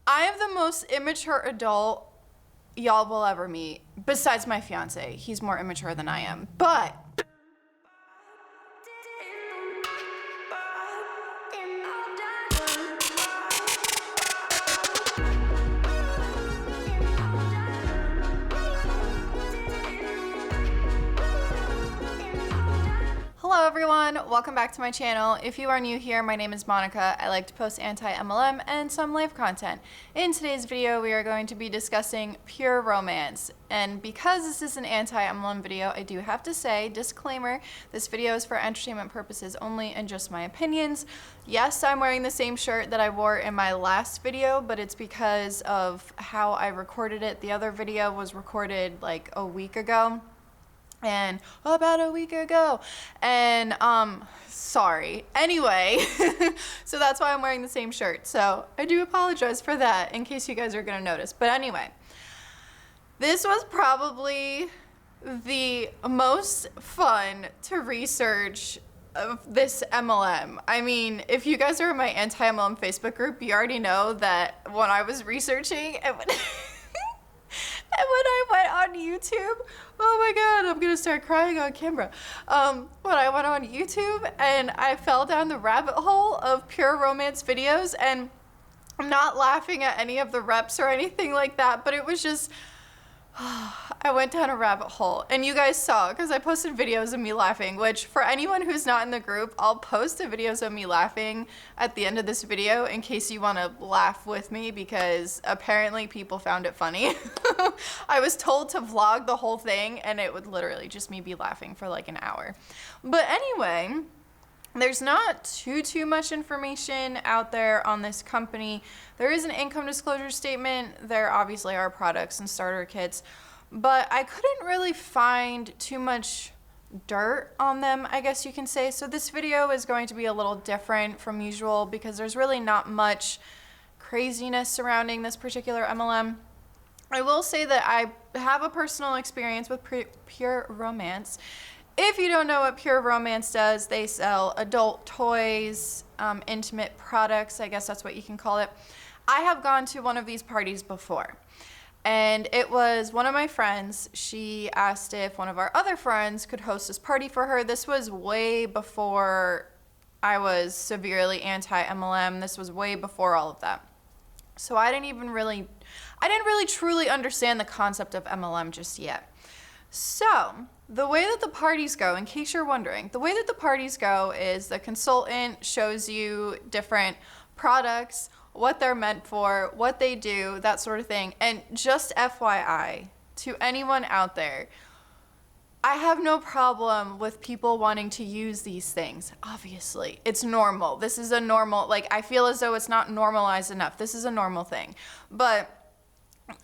I am the most immature adult y'all will ever meet, besides my fiance. He's more immature than I am. But hello everyone, welcome back to my channel. If you are new here, my name is Monica. I like to post anti-MLM and some life content. In today's video, we are going to be discussing pure romance. And because this is an anti-MLM video, I do have to say, disclaimer, this video is for entertainment purposes only and just my opinions. Yes, I'm wearing the same shirt that I wore in my last video, but it's because of how I recorded it. The other video was recorded like a week ago. And about a week ago, and sorry. Anyway, so that's why I'm wearing the same shirt. So I do apologize for that in case you guys are gonna notice. But anyway, this was probably the most fun to research of this MLM. I mean, if you guys are in my anti-MLM Facebook group, you already know that when I was researching and when and when I went on YouTube, oh my God, I'm gonna start crying on camera. When I went on YouTube and I fell down the rabbit hole of pure romance videos, and I'm not laughing at any of the reps or anything like that, but it was just, I went down a rabbit hole, and you guys saw, because I posted videos of me laughing, which for anyone who's not in the group, I'll post the videos of me laughing at the end of this video in case you want to laugh with me, because apparently people found it funny. I was told to vlog the whole thing, and it would literally just me be laughing for like an hour. But anyway, there's not too much information out there on this company. There is an income disclosure statement. There obviously are products and starter kits, but I couldn't really find too much dirt on them, I guess you can say. So this video is going to be a little different from usual because there's really not much craziness surrounding this particular MLM. I will say that I have a personal experience with pure romance. If you don't know what pure romance does, they sell adult toys, intimate products, I guess that's what you can call it. I have gone to one of these parties before, and it was one of my friends. She asked if one of our other friends could host this party for her. This was way before I was severely anti-MLM. This was way before all of that. So I didn't really truly understand the concept of MLM just yet. So the way that the parties go, in case you're wondering, the way that the parties go is the consultant shows you different products, what they're meant for, what they do, that sort of thing. And just FYI, to anyone out there, I have no problem with people wanting to use these things. Obviously, it's normal. This is a normal, like, I feel as though it's not normalized enough. This is a normal thing. But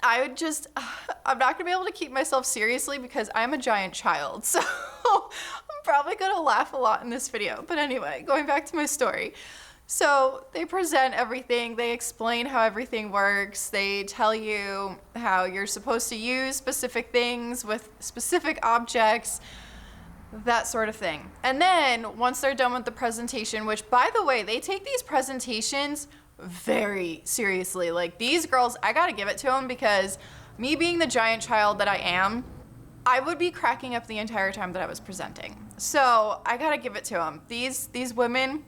I'm not gonna be able to keep myself seriously because I'm a giant child. So I'm probably gonna laugh a lot in this video. But anyway, going back to my story. So they present everything, they explain how everything works, they tell you how you're supposed to use specific things with specific objects, that sort of thing. And then once they're done with the presentation, which by the way, they take these presentations very seriously. Like, these girls, I gotta give it to them, because me being the giant child that I am, I would be cracking up the entire time that I was presenting. So I gotta give it to them. These women,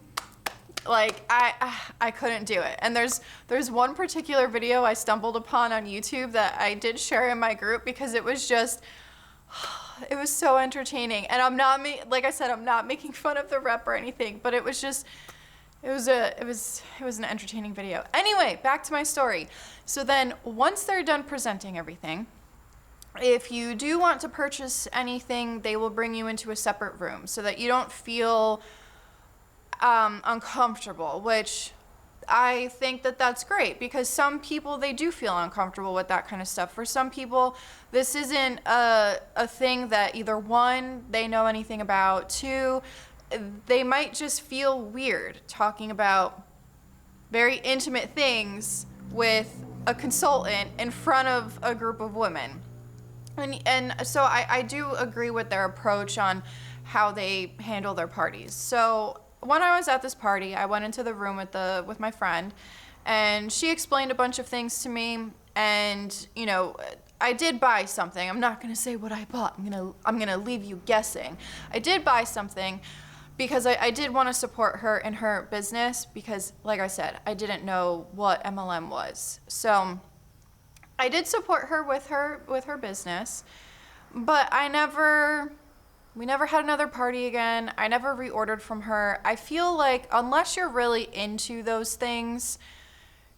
like, I couldn't do it. And there's one particular video I stumbled upon on YouTube that I did share in my group because it was just, it was so entertaining. And I'm not, like I said, I'm not making fun of the rep or anything, but it was just, it was an entertaining video. Anyway, back to my story. So then once they're done presenting everything, if you do want to purchase anything, they will bring you into a separate room so that you don't feel uncomfortable, which I think that that's great, because some people, they do feel uncomfortable with that kind of stuff. For some people, this isn't a thing that either one, they know anything about, two, they might just feel weird talking about very intimate things with a consultant in front of a group of women. And so I do agree with their approach on how they handle their parties. So when I was at this party, I went into the room with my friend, and she explained a bunch of things to me, and, you know, I did buy something. I'm not going to say what I bought. I'm going to leave you guessing. I did buy something because I did want to support her in her business because, like I said, I didn't know what MLM was. So I did support her with her business, but we never had another party again. I never reordered from her. I feel like unless you're really into those things,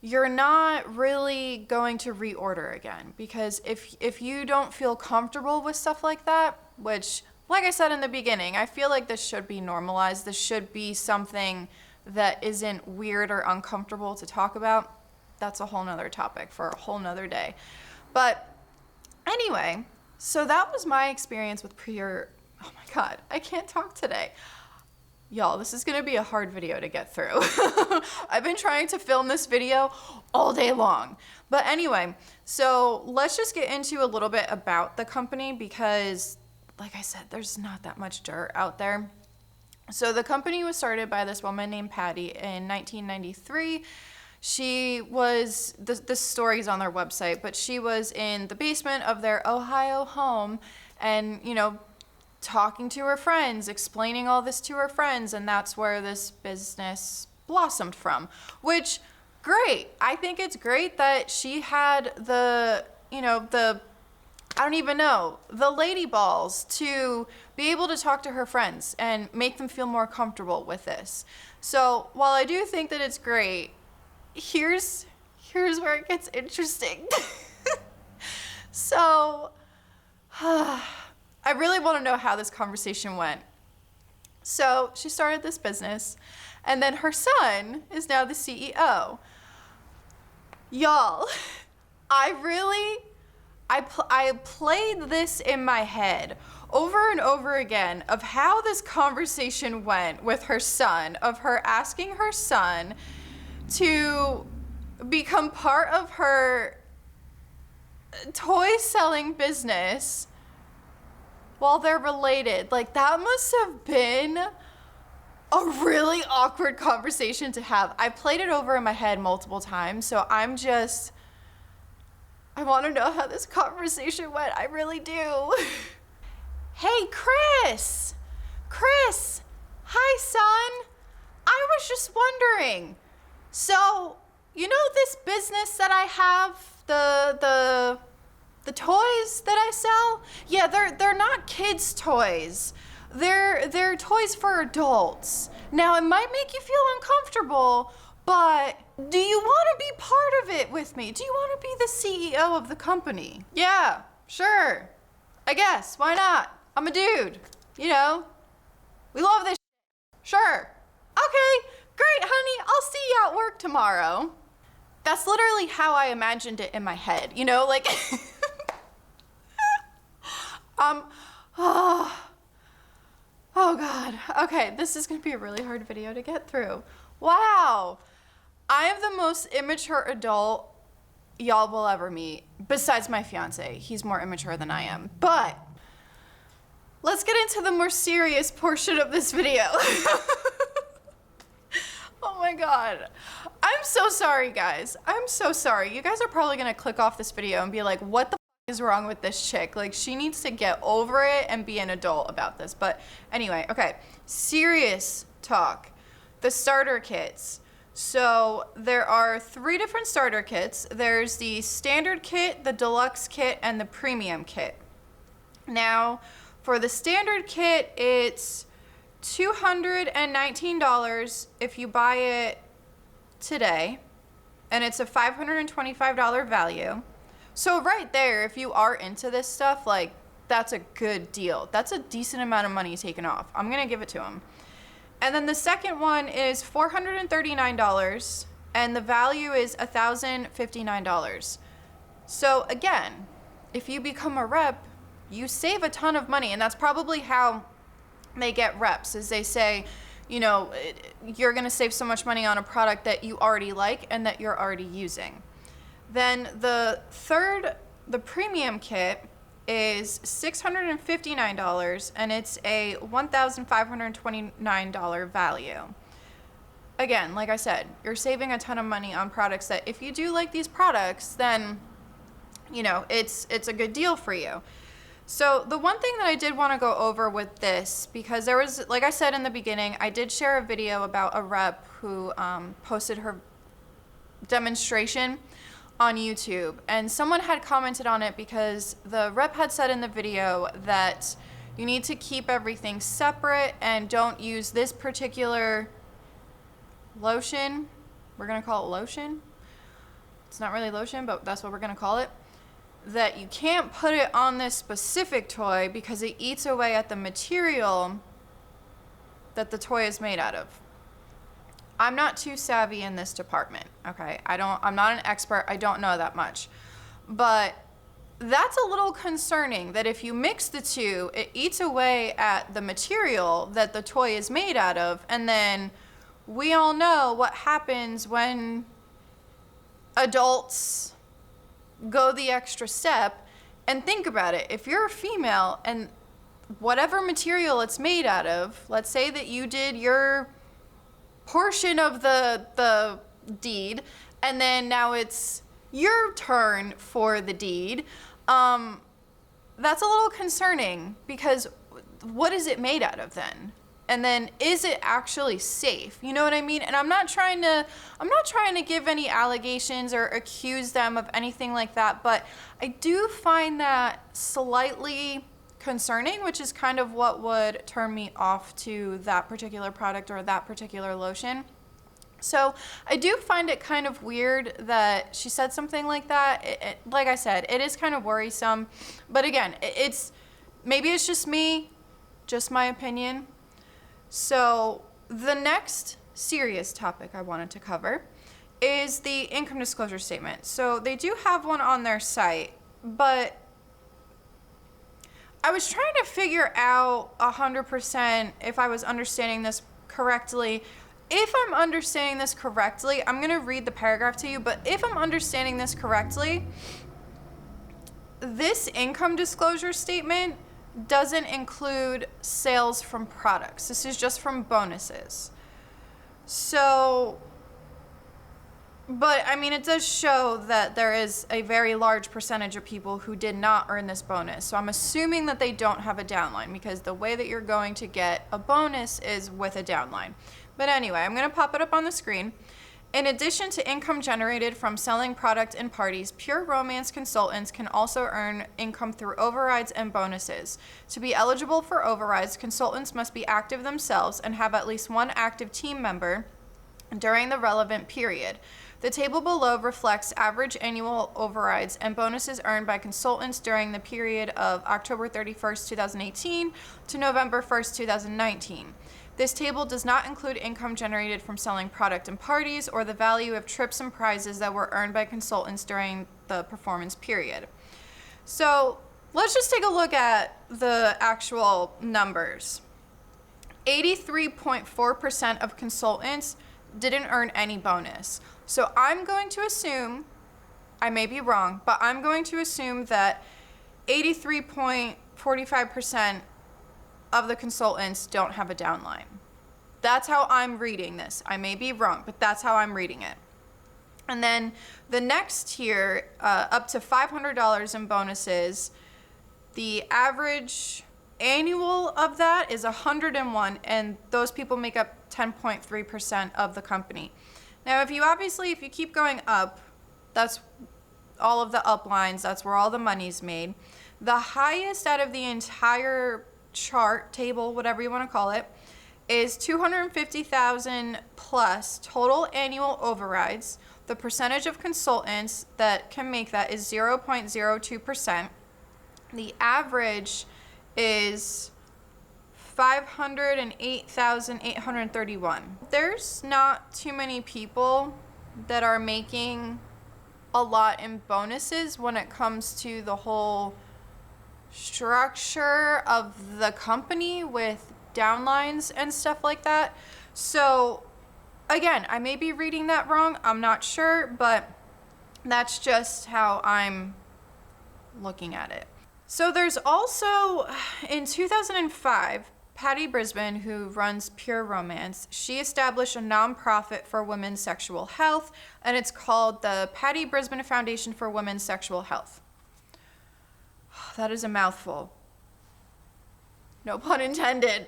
you're not really going to reorder again, because if you don't feel comfortable with stuff like that, which, like I said in the beginning, I feel like this should be normalized. This should be something that isn't weird or uncomfortable to talk about. That's a whole nother topic for a whole nother day. But anyway, so that was my experience with pure, oh my God, I can't talk today. Y'all, this is gonna be a hard video to get through. I've been trying to film this video all day long. But anyway, so let's just get into a little bit about the company because, like I said, there's not that much dirt out there. So the company was started by this woman named Patty in 1993. She was, this story's on their website, but she was in the basement of their Ohio home and, you know, talking to her friends, explaining all this to her friends, and that's where this business blossomed from, which, great. I think it's great that she had the, you know, the lady balls to be able to talk to her friends and make them feel more comfortable with this. So while I do think that it's great, here's where it gets interesting. So, I really want to know how this conversation went. So she started this business, and then her son is now the CEO. Y'all, I played this in my head over and over again of how this conversation went with her son, of her asking her son to become part of her toy selling business while they're related. Like, that must have been a really awkward conversation to have. I played it over in my head multiple times, so I want to know how this conversation went. I really do. Hey, Chris! Chris! Hi, son! I was just wondering. So, you know this business that I have, the toys that I sell? Yeah, they're not kids' toys. They're toys for adults. Now, it might make you feel uncomfortable, but do you want to be part of it with me? Do you want to be the CEO of the company? Yeah, sure. I guess. Why not? I'm a dude. You know, we love this. Sure. Okay, great, honey. I'll see you at work tomorrow. That's literally how I imagined it in my head. You know, like... Oh God. Okay, this is gonna be a really hard video to get through. Wow. I am the most immature adult y'all will ever meet, besides my fiance. He's more immature than I am. But let's get into the more serious portion of this video. Oh my God. I'm so sorry, guys. I'm so sorry. You guys are probably gonna click off this video and be like, what the is wrong with this chick? Like, she needs to get over it and be an adult about this. But anyway, okay, serious talk. The starter kits. So there are 3 different starter kits. There's the standard kit, the deluxe kit, and the premium kit. Now, for the standard kit, it's $219 if you buy it today, and it's a $525 value. So right there, if you are into this stuff, like, that's a good deal. That's a decent amount of money taken off. I'm gonna give it to him. And then the second one is $439, and the value is $1,059. So again, if you become a rep, you save a ton of money, and that's probably how they get reps, is they say, you know, you're gonna save so much money on a product that you already like and that you're already using. Then the premium kit is $659, and it's a $1,529 value. again, like I said, you're saving a ton of money on products that if you do like these products, then, you know, it's a good deal for you. So the one thing that I did want to go over with this, because there was, like I said in the beginning, I did share a video about a rep who posted her demonstration on YouTube, and someone had commented on it because the rep had said in the video that you need to keep everything separate and don't use this particular lotion. We're going to call it lotion. It's not really lotion, but that's what we're going to call it. That you can't put it on this specific toy because it eats away at the material that the toy is made out of. I'm not too savvy in this department, okay? I'm not an expert. I don't know that much. But that's a little concerning that if you mix the two, it eats away at the material that the toy is made out of. And then we all know what happens when adults go the extra step. And think about it. If you're a female and whatever material it's made out of, let's say that you did your portion of the deed, and then now it's your turn for the deed, that's a little concerning, because what is it made out of then? And then is it actually safe? You know what I mean? And I'm not trying to give any allegations or accuse them of anything like that, but I do find that slightly concerning, which is kind of what would turn me off to that particular product or that particular lotion. So I do find it kind of weird that she said something like that. Like I said, it is kind of worrisome. But again, maybe it's just me, just my opinion. So the next serious topic I wanted to cover is the income disclosure statement. So they do have one on their site, but I was trying to figure out 100% if I was understanding this correctly. If I'm understanding this correctly, I'm going to read the paragraph to you, but if I'm understanding this correctly, this income disclosure statement doesn't include sales from products. This is just from bonuses. So, but I mean, it does show that there is a very large percentage of people who did not earn this bonus. So I'm assuming that they don't have a downline, because the way that you're going to get a bonus is with a downline. But anyway, I'm going to pop it up on the screen. In addition to income generated from selling product and parties, Pure Romance consultants can also earn income through overrides and bonuses. To be eligible for overrides, consultants must be active themselves and have at least one active team member during the relevant period. The table below reflects average annual overrides and bonuses earned by consultants during the period of October 31st, 2018 to November 1st, 2019. This table does not include income generated from selling product and parties or the value of trips and prizes that were earned by consultants during the performance period. So let's just take a look at the actual numbers. 83.4% of consultants didn't earn any bonus. So I'm going to assume, I may be wrong, but I'm going to assume that 83.45% of the consultants don't have a downline. That's how I'm reading this. I may be wrong, but that's how I'm reading it. And then the next tier, up to $500 in bonuses, the average annual of that is 101, and those people make up 10.3% of the company. Now, if you keep going up, that's all of the up lines, that's where all the money's made. The highest out of the entire chart, table, whatever you want to call it, is 250,000 plus total annual overrides. The percentage of consultants that can make that is 0.02%. The average is 508,831. There's not too many people that are making a lot in bonuses when it comes to the whole structure of the company with downlines and stuff like that. So again, I may be reading that wrong, I'm not sure, but that's just how I'm looking at it. So there's also, in 2005, Patty Brisbane, who runs Pure Romance, she established a nonprofit for women's sexual health, and it's called the Patty Brisbane Foundation for Women's Sexual Health. That is a mouthful. No pun intended.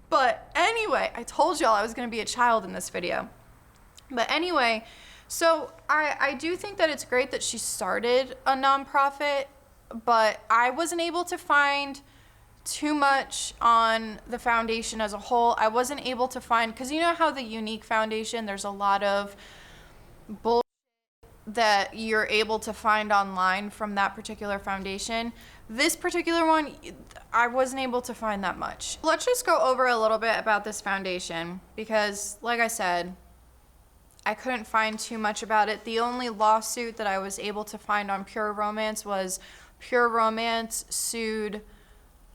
But anyway, I told y'all I was going to be a child in this video. But anyway, so I do think that it's great that she started a nonprofit, but I wasn't able to find too much on the foundation as a whole. I wasn't able to find, because you know how the Unique Foundation, there's a lot of bullshit that you're able to find online from that particular foundation. This particular one, I wasn't able to find that much. Let's just go over a little bit about this foundation, because like I said, I couldn't find too much about it. The only lawsuit that I was able to find on Pure Romance was Pure Romance sued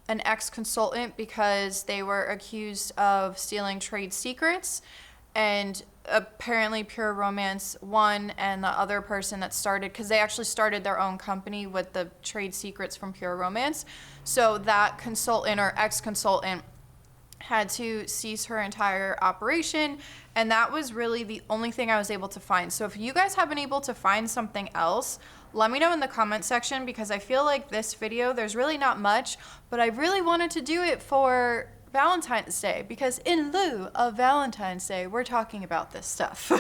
an ex-consultant because they were accused of stealing trade secrets, and apparently Pure Romance won, and the other person that started, because they actually started their own company with the trade secrets from Pure Romance, so that consultant or ex-consultant had to cease her entire operation, and that was really the only thing I was able to find. So if you guys have been able to find something else, let me know in the comment section, because I feel like this video, there's really not much, but I really wanted to do it for Valentine's Day, because in lieu of Valentine's Day, we're talking about this stuff.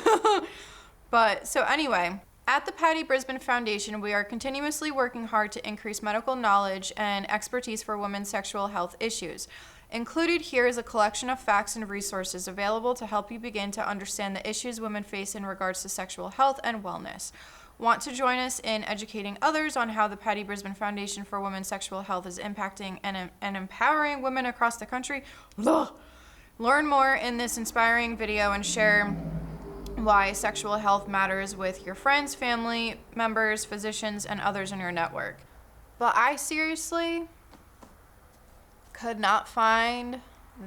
But so anyway, at the Patty Brisbane Foundation, we are continuously working hard to increase medical knowledge and expertise for women's sexual health issues. Included here is a collection of facts and resources available to help you begin to understand the issues women face in regards to sexual health and wellness. Want to join us in educating others on how the Patty Brisbane Foundation for Women's Sexual Health is impacting and empowering women across the country? Learn more in this inspiring video and share why sexual health matters with your friends, family members, physicians, and others in your network. But I seriously could not find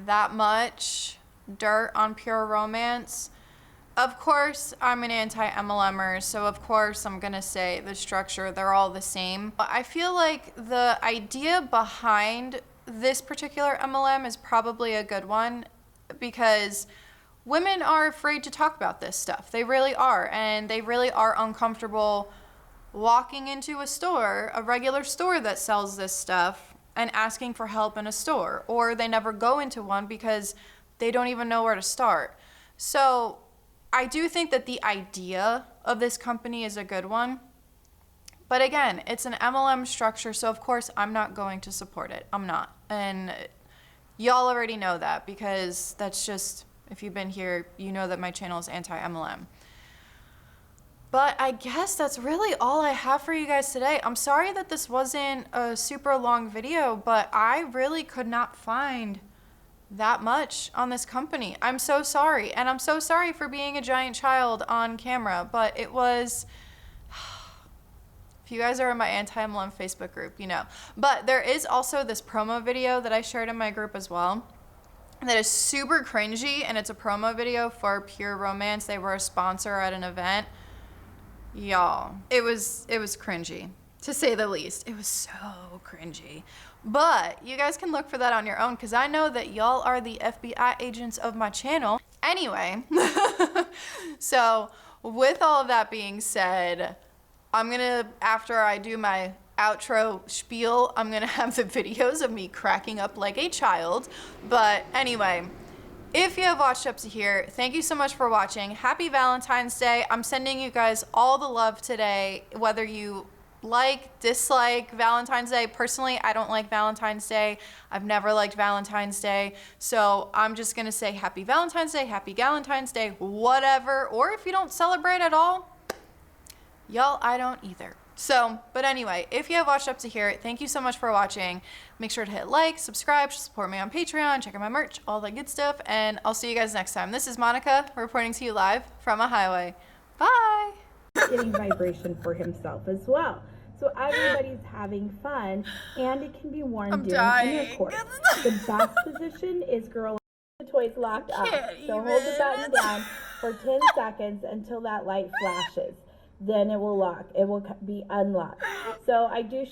that much dirt on Pure Romance. Of course, I'm an anti-MLMer, so of course I'm gonna say the structure, they're all the same. But I feel like the idea behind this particular MLM is probably a good one, because women are afraid to talk about this stuff. They really are, and they really are uncomfortable walking into a store, a regular store that sells this stuff, and asking for help in a store, or they never go into one because they don't even know where to start. So I do think that the idea of this company is a good one, but again, it's an MLM structure, so of course I'm not going to support it. I'm not, and y'all already know that, because that's just, if you've been here, you know that my channel is anti-MLM. But I guess that's really all I have for you guys today. I'm sorry that this wasn't a super long video, but I really could not find that much on this company. I'm so sorry, and I'm so sorry for being a giant child on camera, but it was, if you guys are in my anti-MLM Facebook group, you know. But there is also this promo video that I shared in my group as well that is super cringy, and it's a promo video for Pure Romance. They were a sponsor at an event. Y'all, it was cringy, to say the least. It was so cringy. But you guys can look for that on your own, because I know that y'all are the FBI agents of my channel. Anyway, so with all of that being said, I'm gonna, after I do my outro spiel, I'm gonna have the videos of me cracking up like a child. But anyway, if you have watched up to here, thank you so much for watching. Happy Valentine's Day. I'm sending you guys all the love today, whether you like, dislike Valentine's Day. Personally, I don't like Valentine's Day. I've never liked Valentine's Day. So I'm just gonna say happy Valentine's Day, happy Galentine's Day, whatever. Or if you don't celebrate at all, y'all, I don't either. So, but anyway, if you have watched up to here, thank you so much for watching. Make sure to hit like, subscribe, support me on Patreon, check out my merch, all that good stuff, and I'll see you guys next time. This is Monica reporting to you live from a highway. Bye! Getting vibration for himself as well. So everybody's having fun, and it can be worn during intercourse. The best position is girl the toys locked up. So hold the button down for 10 seconds until that light flashes. Then it will lock. It will be unlocked. So I do